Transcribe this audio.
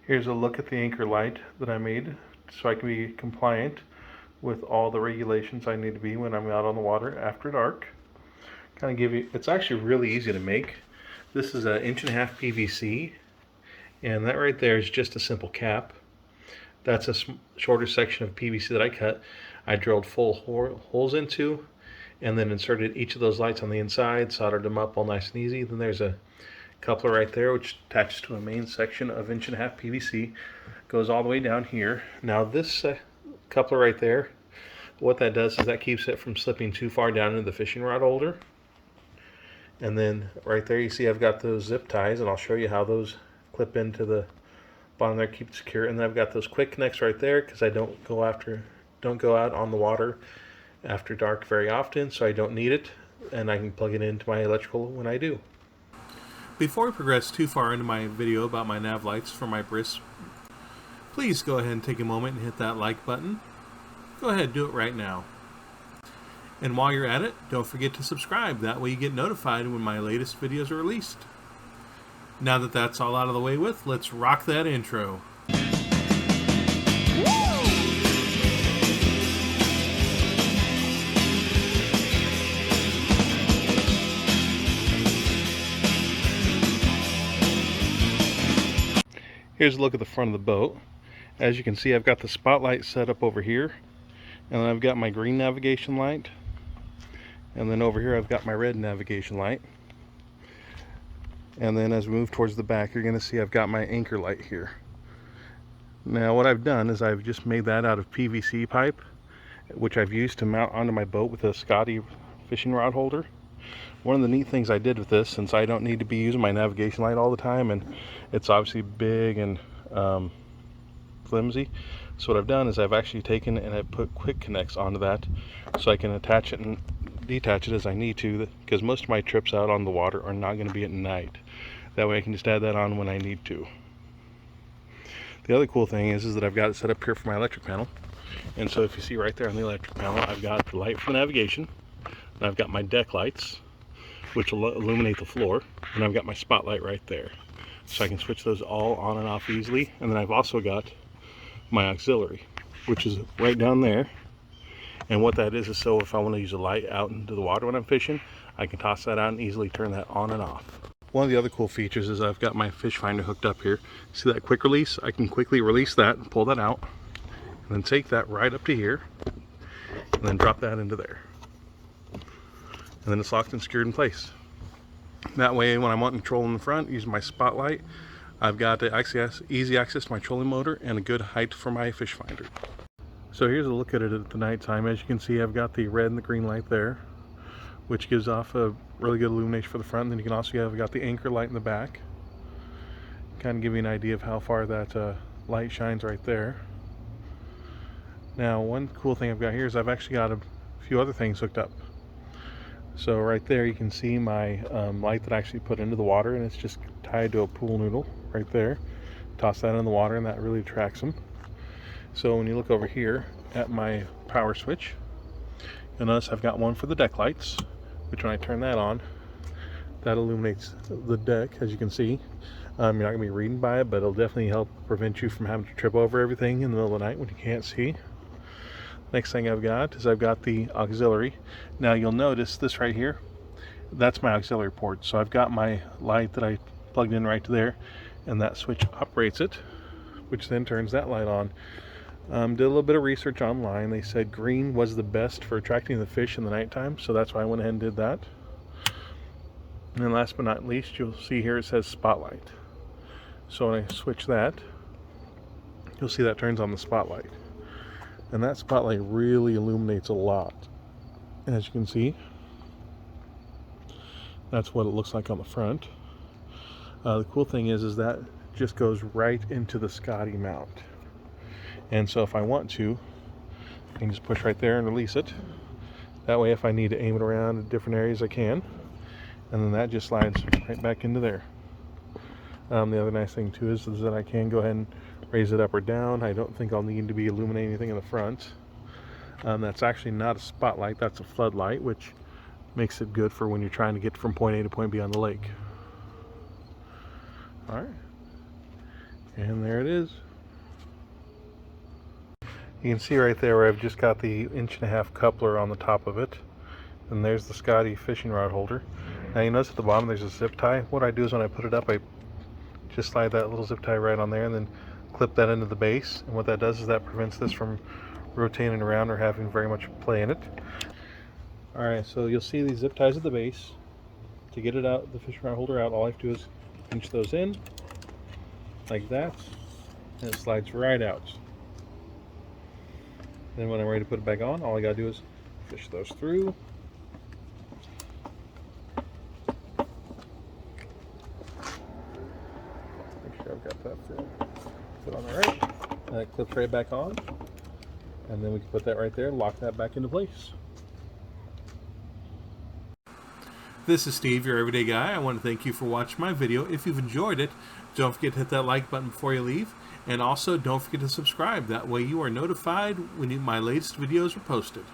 Here's a look at the anchor light that I made so I can be compliant with all the regulations I need to be when I'm out on the water after dark. Kind of give you, it's actually really easy to make. This is an 1.5 inch PVC, and that right there is just a simple cap. That's a shorter section of PVC that I cut. I drilled full holes into, and then inserted each of those lights on the inside, soldered them up all nice and easy. Then there's a coupler right there which attaches to a main section of 1.5 inch PVC, goes all the way down here. Now this coupler right there, what that does is that keeps it from slipping too far down into the fishing rod holder. And then right there you see I've got those zip ties, and I'll show you how those clip into the bottom there, keep it secure. And then I've got those quick connects right there because I don't go out on the water after dark very often, so I don't need it, and I can plug it into my electrical when I do. Before we progress too far into my video about my nav lights for my Bris, please go ahead and take a moment and hit that like button. Go ahead, do it right now. And while you're at it, don't forget to subscribe. That way you get notified when my latest videos are released. Now that that's all out of the way with, let's rock that intro. Here's a look at the front of the boat. As you can see, I've got the spotlight set up over here, and then I've got my green navigation light, and then over here I've got my red navigation light. And then as we move towards the back, you're going to see I've got my anchor light here. Now what I've done is I've just made that out of PVC pipe, which I've used to mount onto my boat with a Scotty fishing rod holder. One of the neat things I did with this, since I don't need to be using my navigation light all the time, and it's obviously big and flimsy, so what I've done is I've actually taken and I've put quick connects onto that so I can attach it and detach it as I need to, because most of my trips out on the water are not going to be at night. That way I can just add that on when I need to. The other cool thing is that I've got it set up here for my electric panel, and so if you see right there on the electric panel, I've got the light for navigation, and I've got my deck lights which will illuminate the floor, and I've got my spotlight right there, so I can switch those all on and off easily. And then I've also got my auxiliary, which is right down there, and what that is so if I want to use a light out into the water when I'm fishing, I can toss that out and easily turn that on and off. One of the other cool features is I've got my fish finder hooked up here. See that quick release? I can quickly release that and pull that out, and then take that right up to here, and then drop that into there. And then it's locked and secured in place. That way when I'm wanting to troll in the front using my spotlight, I've got easy access to my trolling motor and a good height for my fish finder. So here's a look at it at the nighttime. As you can see, I've got the red and the green light there, which gives off a really good illumination for the front. And then you can also have got the anchor light in the back, kind of give you an idea of how far that light shines right there. Now one cool thing I've got here is I've actually got a few other things hooked up. So right there you can see my light that I actually put into the water, and it's just tied to a pool noodle right there. Toss that in the water and that really attracts them. So when you look over here at my power switch, you'll notice I've got one for the deck lights, which when I turn that on, that illuminates the deck. As you can see, you're not going to be reading by it, but it'll definitely help prevent you from having to trip over everything in the middle of the night when you can't see. Next thing I've got is I've got the auxiliary. Now you'll notice this right here, that's my auxiliary port. So I've got my light that I plugged in right there, and that switch operates it, which then turns that light on. Did a little bit of research online. They said green was the best for attracting the fish in the nighttime, so that's why I went ahead and did that. And then last but not least, you'll see here it says spotlight. So when I switch that, you'll see that turns on the spotlight. And that spotlight really illuminates a lot. And as you can see, that's what it looks like on the front. The cool thing is that just goes right into the Scotty mount. And so if I want to, I can just push right there and release it. That way if I need to aim it around in different areas, I can. And then that just slides right back into there. The other nice thing too is that I can go ahead and raise it up or down. I don't think I'll need to be illuminating anything in the front. That's actually not a spotlight, that's a floodlight, which makes it good for when you're trying to get from point A to point B on the lake. Alright. And there it is. You can see right there where I've just got the 1.5-inch coupler on the top of it. And there's the Scotty fishing rod holder. Now you notice at the bottom there's a zip tie. What I do is when I put it up, I just slide that little zip tie right on there and then clip that into the base. And what that does is that prevents this from rotating around or having very much play in it. Alright, so you'll see these zip ties at the base. To get it out, the fishing rod holder out, all I have to do is pinch those in like that, and it slides right out. Then when I'm ready to put it back on, all I gotta do is fish those through. Make sure I've got that fit on there right. And that clips right back on. And then we can put that right there, lock that back into place. This is Steve, your everyday guy. I want to thank you for watching my video. If you've enjoyed it, don't forget to hit that like button before you leave. And also, don't forget to subscribe. That way you are notified when my latest videos are posted.